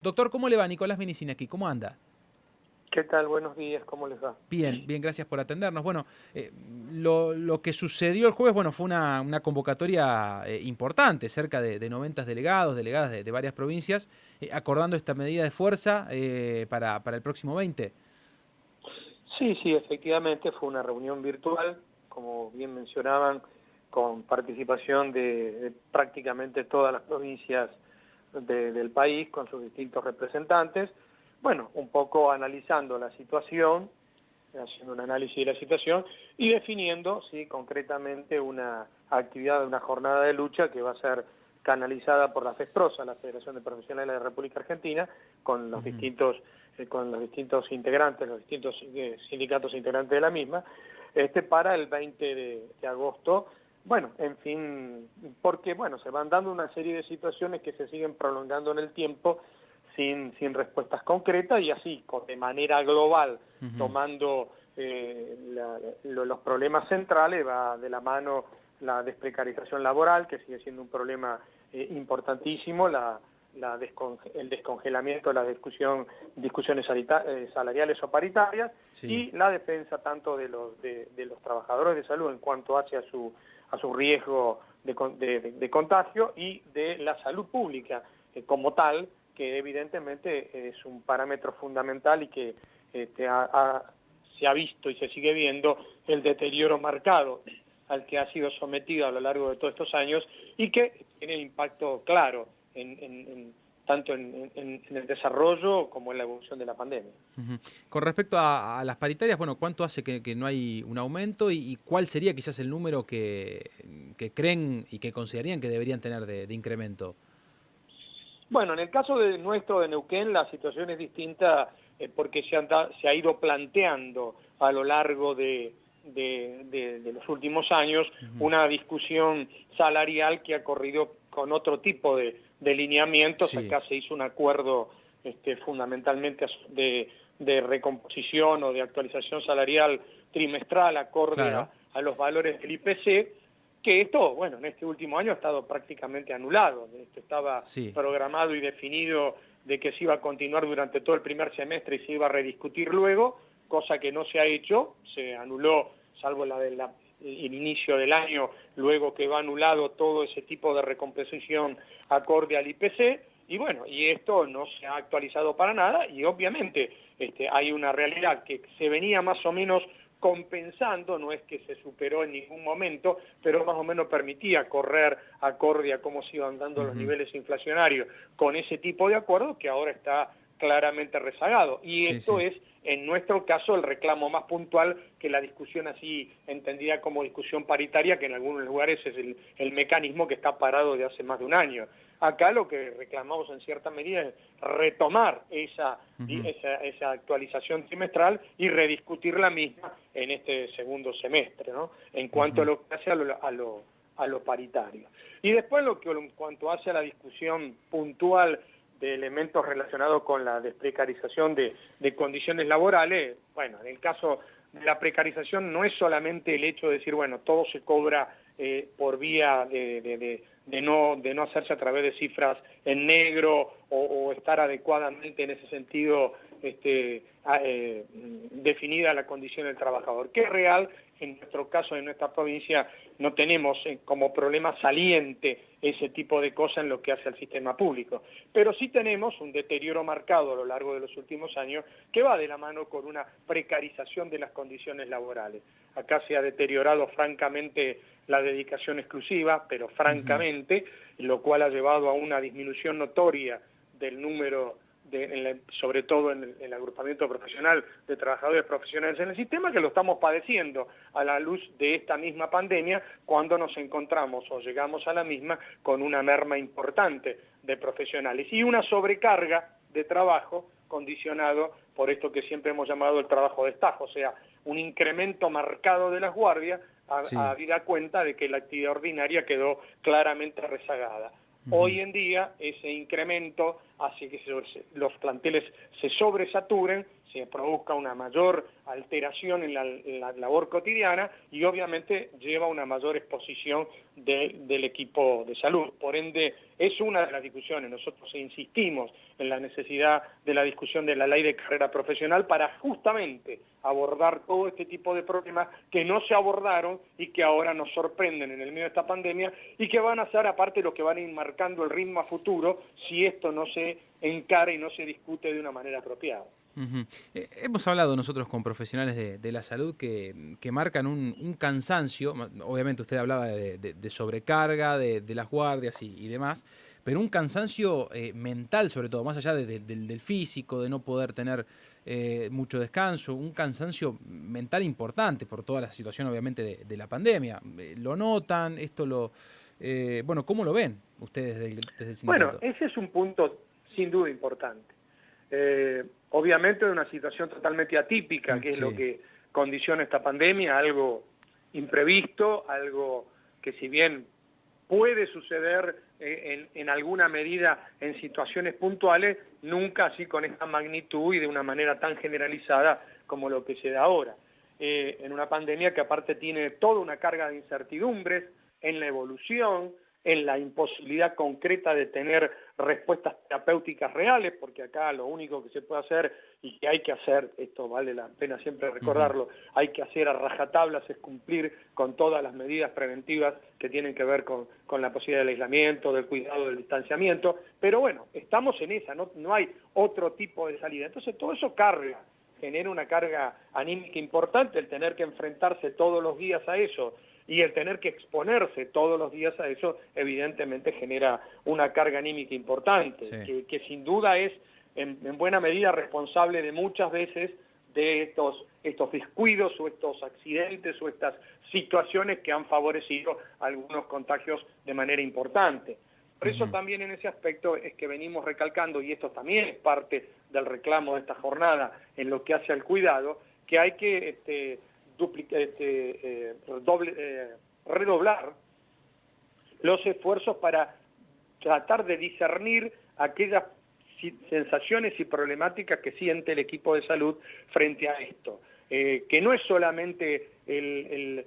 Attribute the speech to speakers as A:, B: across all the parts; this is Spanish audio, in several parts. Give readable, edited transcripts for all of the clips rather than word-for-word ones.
A: Doctor, ¿cómo le va? Nicolás Menicini aquí, ¿cómo anda?
B: ¿Qué tal? Buenos días, ¿cómo les va?
A: Bien, bien, gracias por atendernos. Bueno, lo que sucedió el jueves, bueno, fue una convocatoria importante, cerca de 90 delegados, delegadas de varias provincias, acordando esta medida de fuerza para el próximo 20.
B: Sí, sí, efectivamente fue una reunión virtual, como bien mencionaban, con participación de prácticamente todas las provincias del país, con sus distintos representantes. Bueno, un poco analizando la situación, haciendo un análisis de la situación y definiendo, sí, concretamente una actividad, una jornada de lucha que va a ser canalizada por la FESPROSA, la Federación de Profesionales de la República Argentina, con los
A: Ujú.
B: distintos integrantes, los distintos sindicatos integrantes de la misma, para el 20 de agosto. Bueno, en fin, porque bueno, se van dando una serie de situaciones que se siguen prolongando en el tiempo sin respuestas concretas y así, de manera global,
A: Ujú.
B: tomando los problemas centrales, va de la mano la desprecarización laboral, que sigue siendo un problema importantísimo, el descongelamiento de las discusiones salariales o paritarias,
A: Sí,
B: y la defensa tanto de los trabajadores de salud en cuanto hacia a su riesgo de contagio y de la salud pública como tal, que evidentemente es un parámetro fundamental y que se ha visto y se sigue viendo el deterioro marcado al que ha sido sometido a lo largo de todos estos años y que tiene impacto claro tanto en el desarrollo como en la evolución de la pandemia.
A: ujú. Con respecto a las paritarias, bueno, ¿cuánto hace que no hay un aumento y cuál sería quizás el número que creen y que considerarían que deberían tener de incremento?
B: Bueno, en el caso de nuestro de Neuquén la situación es distinta porque se ha ido planteando a lo largo de los últimos años
A: Ujú.
B: una discusión salarial que ha corrido con otro tipo de lineamientos.
A: Sí,
B: Acá se hizo un acuerdo fundamentalmente de recomposición o de actualización salarial trimestral acorde
A: claro,
B: a los valores del IPC, que esto, bueno, en este último año ha estado prácticamente anulado. Esto estaba
A: sí.
B: programado y definido de que se iba a continuar durante todo el primer semestre y se iba a rediscutir luego, cosa que no se ha hecho, se anuló, salvo el inicio del año, luego que va anulado todo ese tipo de recomposición acorde al IPC, y bueno, y esto no se ha actualizado para nada, y obviamente hay una realidad que se venía más o menos compensando, no es que se superó en ningún momento, pero más o menos permitía correr acorde a cómo se iban dando los
A: Ujú.
B: niveles inflacionarios con ese tipo de acuerdo que ahora está claramente rezagado. Y
A: Sí,
B: esto
A: sí.
B: es, en nuestro caso, el reclamo más puntual que la discusión así entendida como discusión paritaria, que en algunos lugares es el mecanismo que está parado de hace más de un año. Acá lo que reclamamos en cierta medida es retomar
A: Ujú.
B: esa actualización trimestral y rediscutir la misma en este segundo semestre, ¿no? En cuanto a
A: Ujú.
B: lo que hace a lo paritario. Y después en cuanto hace a la discusión puntual de elementos relacionados con la desprecarización de condiciones laborales, bueno, en el caso de la precarización no es solamente el hecho de decir, bueno, todo se cobra por vía de no hacerse a través de cifras en negro o estar adecuadamente en ese sentido definida la condición del trabajador, que es real. En nuestro caso, en nuestra provincia, no tenemos como problema saliente ese tipo de cosas en lo que hace al sistema público, pero sí tenemos un deterioro marcado a lo largo de los últimos años que va de la mano con una precarización de las condiciones laborales. Acá se ha deteriorado francamente la dedicación exclusiva, pero
A: Ujú.
B: francamente, lo cual ha llevado a una disminución notoria del número sobre todo en el agrupamiento profesional de trabajadores profesionales en el sistema, que lo estamos padeciendo a la luz de esta misma pandemia, cuando nos encontramos o llegamos a la misma con una merma importante de profesionales y una sobrecarga de trabajo condicionado por esto que siempre hemos llamado el trabajo de estajo, o sea, un incremento marcado de las guardias a
A: Sí.
B: vida cuenta de que la actividad ordinaria quedó claramente rezagada.
A: Ujú.
B: Hoy en día ese incremento hace que los planteles se sobresaturen, se produzca una mayor alteración en la labor cotidiana y obviamente lleva a una mayor exposición del equipo de salud. Por ende, es una de las discusiones. Nosotros insistimos en la necesidad de la discusión de la ley de carrera profesional para justamente abordar todo este tipo de problemas que no se abordaron y que ahora nos sorprenden en el medio de esta pandemia y que van a ser aparte los que van a ir marcando el ritmo a futuro si esto no se encara y no se discute de una manera apropiada.
A: Hemos hablado nosotros con profesionales de la salud que marcan un cansancio, obviamente usted hablaba de sobrecarga, de las guardias y demás, pero un cansancio mental sobre todo, más allá del físico, de no poder tener mucho descanso, un cansancio mental importante por toda la situación obviamente de la pandemia. ¿Lo notan? Bueno, ¿cómo lo ven ustedes desde el
B: Bueno,
A: sindicato?
B: ese es un punto sin duda importante. Obviamente es una situación totalmente atípica, que es lo
A: Sí.
B: que condiciona esta pandemia, algo imprevisto, algo que si bien puede suceder en alguna medida en situaciones puntuales, nunca así con esta magnitud y de una manera tan generalizada como lo que se da ahora. En una pandemia que aparte tiene toda una carga de incertidumbres en la evolución, en la imposibilidad concreta de tener respuestas terapéuticas reales, porque acá lo único que se puede hacer y que hay que hacer, esto vale la pena siempre recordarlo, hay que hacer a rajatablas es cumplir con todas las medidas preventivas que tienen que ver con la posibilidad del aislamiento, del cuidado, del distanciamiento, pero bueno, estamos en esa, no hay otro tipo de salida. Entonces todo eso genera una carga anímica importante, el tener que enfrentarse todos los días a eso, y el tener que exponerse todos los días a eso, evidentemente genera una carga anímica importante,
A: Sí.
B: que sin duda es en buena medida responsable de muchas veces de estos descuidos o estos accidentes o estas situaciones que han favorecido algunos contagios de manera importante. Por eso también en ese aspecto es que venimos recalcando, y esto también es parte del reclamo de esta jornada en lo que hace al cuidado, que hay que redoblar los esfuerzos para tratar de discernir aquellas sensaciones y problemáticas que siente el equipo de salud frente a esto. Que no es solamente el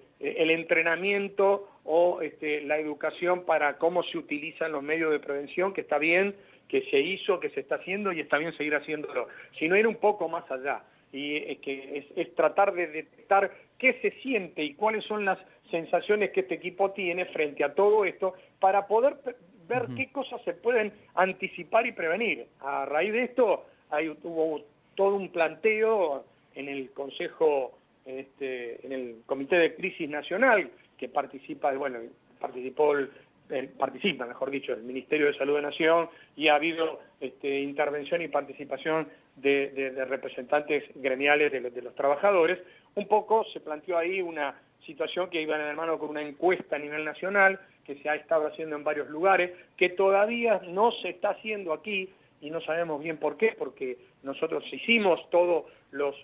B: entrenamiento o la educación para cómo se utilizan los medios de prevención, que está bien, que se hizo, que se está haciendo y está bien seguir haciéndolo, sino ir un poco más allá. Y es tratar de detectar qué se siente y cuáles son las sensaciones que este equipo tiene frente a todo esto para poder ver qué cosas se pueden anticipar y prevenir. A raíz de esto hubo todo un planteo en el Consejo, en el Comité de Crisis Nacional, que participa mejor dicho, el Ministerio de Salud de Nación, y ha habido intervención y participación de representantes gremiales de los trabajadores. Un poco se planteó ahí una situación que iba en la mano con una encuesta a nivel nacional, que se ha estado haciendo en varios lugares, que todavía no se está haciendo aquí, y no sabemos bien por qué, porque nosotros hicimos todos los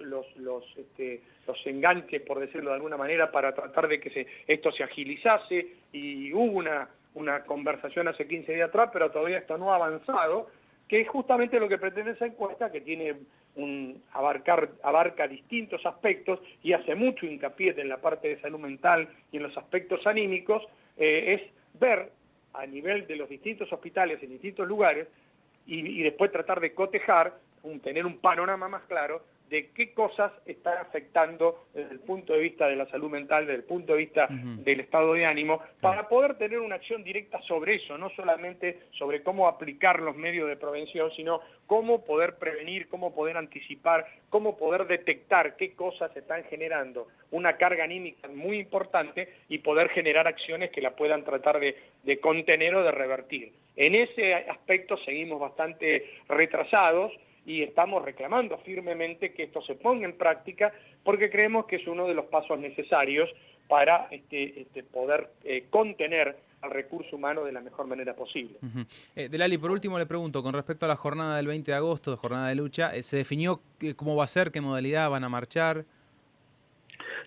B: enganches, por decirlo de alguna manera, para tratar de que esto se agilizase, y hubo una conversación hace 15 días atrás, pero todavía esto no ha avanzado, que es justamente lo que pretende esa encuesta, que tiene abarca distintos aspectos y hace mucho hincapié en la parte de salud mental y en los aspectos anímicos, es ver a nivel de los distintos hospitales en distintos lugares y después tratar de cotejar, tener un panorama más claro de qué cosas están afectando desde el punto de vista de la salud mental, desde el punto de vista del estado de ánimo, para poder tener una acción directa sobre eso, no solamente sobre cómo aplicar los medios de prevención, sino cómo poder prevenir, cómo poder anticipar, cómo poder detectar qué cosas están generando una carga anímica muy importante y poder generar acciones que la puedan tratar de contener o de revertir. En ese aspecto seguimos bastante retrasados, y estamos reclamando firmemente que esto se ponga en práctica porque creemos que es uno de los pasos necesarios para poder contener al recurso humano de la mejor manera posible.
A: Delali, por último le pregunto, con respecto a la jornada del 20 de agosto, de jornada de lucha, ¿se definió cómo va a ser, qué modalidad van a marchar?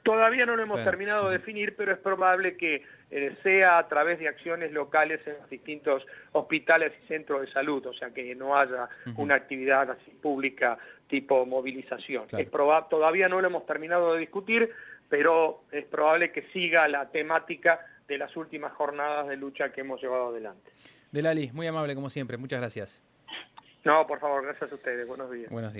B: Todavía no lo hemos
A: Bueno,
B: terminado de definir, pero es probable que sea a través de acciones locales en los distintos hospitales y centros de salud, o sea que no haya una actividad así pública tipo movilización.
A: Claro.
B: Todavía no lo hemos terminado de discutir, pero es probable que siga la temática de las últimas jornadas de lucha que hemos llevado adelante.
A: Delali, muy amable como siempre, muchas gracias.
B: No, por favor, gracias a ustedes, buenos días.
A: Buenos días.